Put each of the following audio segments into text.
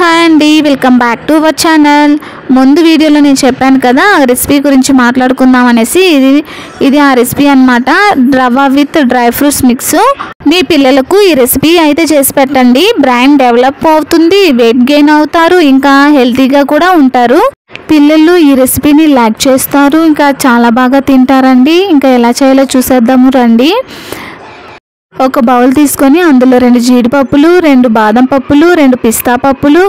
Hi అండి, welcome back to our channel. ముందు వీడియోలో నేను చెప్పాను కదా రెసిపీ గురించి మాట్లాడుకుందాం అనేసి. ఇది ఆ రెసిపీ అన్నమాట. రవ్వ విత్ డ్రై ఫ్రూట్స్ మిక్స్. మీ పిల్లలకు ఈ రెసిపీ అయితే చేసి పెట్టండి. బ్రెయిన్ డెవలప్ అవుతుంది, వెయిట్ గెయిన్ అవుతారు, ఇంకా హెల్తీగా కూడా ఉంటారు. పిల్లలు ఈ రెసిపీని లైక్ చేస్తారు, ఇంకా చాలా బాగా తింటారండి. ఇంకా ఎలా చేయాలో చూసేద్దాము రండి. ఒక బౌల్ తీసుకొని అందులో 2 జీడిపప్పులు, 2 బాదం పప్పులు, 2 పిస్తా పప్పులు,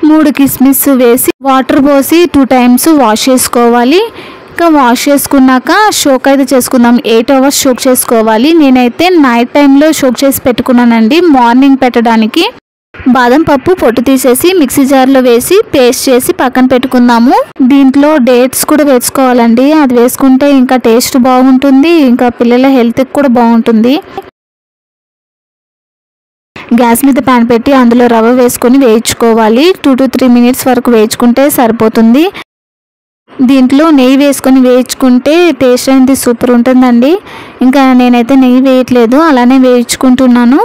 3 కిస్మిస్ వేసి వాటర్ పోసి 2 టైమ్స్ వాష్ చేసుకోవాలి. ఇంకా వాష్ చేసుకున్నాక షోక్ అయితే చేసుకుందాం. 8 అవర్స్ షోక్ చేసుకోవాలి. నేనైతే నైట్ టైంలో షోక్ చేసి పెట్టుకున్నానండి మార్నింగ్ పెట్టడానికి. బాదం పప్పు పొట్టు తీసేసి మిక్సీ జార్లో వేసి పేస్ట్ చేసి పక్కన పెట్టుకుందాము. దీంట్లో డేట్స్ కూడా వేసుకోవాలండి. అది వేసుకుంటే ఇంకా టేస్ట్ బాగుంటుంది, ఇంకా పిల్లల హెల్త్కి కూడా బాగుంటుంది. గ్యాస్ మీద ప్యాన్ పెట్టి అందులో రవ్వ వేసుకొని వేయించుకోవాలి. 2 to 3 మినిట్స్ వరకు వేయించుకుంటే సరిపోతుంది. దీంట్లో నెయ్యి వేసుకొని వేయించుకుంటే టేస్ట్ అనేది సూపర్ ఉంటుందండి. ఇంకా నేనైతే నెయ్యి వేయట్లేదు, అలానే వేయించుకుంటున్నాను.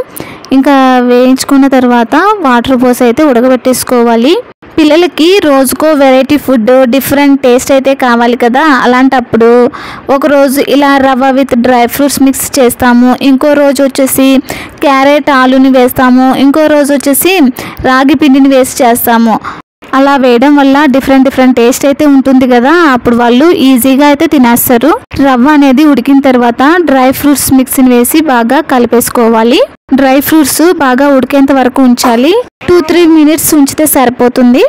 ఇంకా వేయించుకున్న తర్వాత వాటర్ పోసి అయితే ఉడకబెట్టేసుకోవాలి. పిల్లలకి రోజుకో వెరైటీ ఫుడ్, డిఫరెంట్ టేస్ట్ అయితే కావాలి కదా. అలాంటప్పుడు ఒకరోజు ఇలా రవ్వ విత్ డ్రై ఫ్రూట్స్ మిక్స్ చేస్తాము, ఇంకో రోజు వచ్చేసి క్యారెట్ ఆలుని వేస్తాము, ఇంకో రోజు వచ్చేసి రాగి పిండిని వేసి చేస్తాము. అలా వేయడం వల్ల డిఫరెంట్ టేస్ట్ అయితే ఉంటుంది కదా. అప్పుడు వాళ్ళు ఈజీగా అయితే తినేస్తారు. రవ్వ అనేది ఉడికిన తర్వాత డ్రై ఫ్రూట్స్ మిక్స్ని వేసి బాగా కలిపేసుకోవాలి. డ్రై ఫ్రూట్స్ బాగా ఉడికేంత వరకు ఉంచాలి. 2-3 మినిట్స్ ఉంచితే సరిపోతుంది.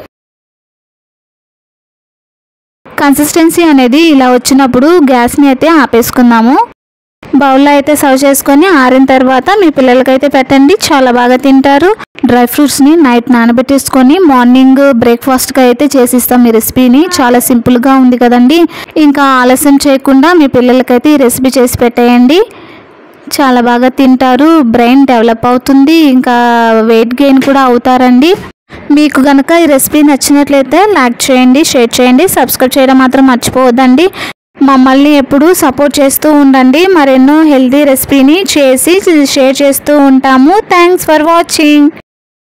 కన్సిస్టెన్సీ అనేది ఇలా వచ్చినప్పుడు గ్యాస్ని అయితే ఆపేసుకుందాము. బౌల్లో అయితే సర్వ్ చేసుకొని ఆరిన తర్వాత మీ పిల్లలకైతే పెట్టండి, చాలా బాగా తింటారు. డ్రై ఫ్రూట్స్ని నైట్ నానబెట్టేసుకొని మార్నింగ్ బ్రేక్ఫాస్ట్గా అయితే చేసిస్తాం ఈ రెసిపీని. చాలా సింపుల్గా ఉంది కదండి. ఇంకా ఆలస్యం చేయకుండా మీ పిల్లలకైతే ఈ రెసిపీ చేసి పెట్టేయండి. చాలా బాగా తింటారు, బ్రెయిన్ డెవలప్ అవుతుంది, ఇంకా వెయిట్ గెయిన్ కూడా అవుతారండి. మీకు కనుక ఈ రెసిపీ నచ్చినట్లయితే లైక్ చేయండి, షేర్ చేయండి, సబ్స్క్రైబ్ చేయడం మాత్రం మర్చిపోవద్దండి. మమ్మల్ని ఎప్పుడూ సపోర్ట్ చేస్తూ ఉండండి. మరెన్నో హెల్తీ రెసిపీని చేసి షేర్ చేస్తూ ఉంటాము. Thanks for watching.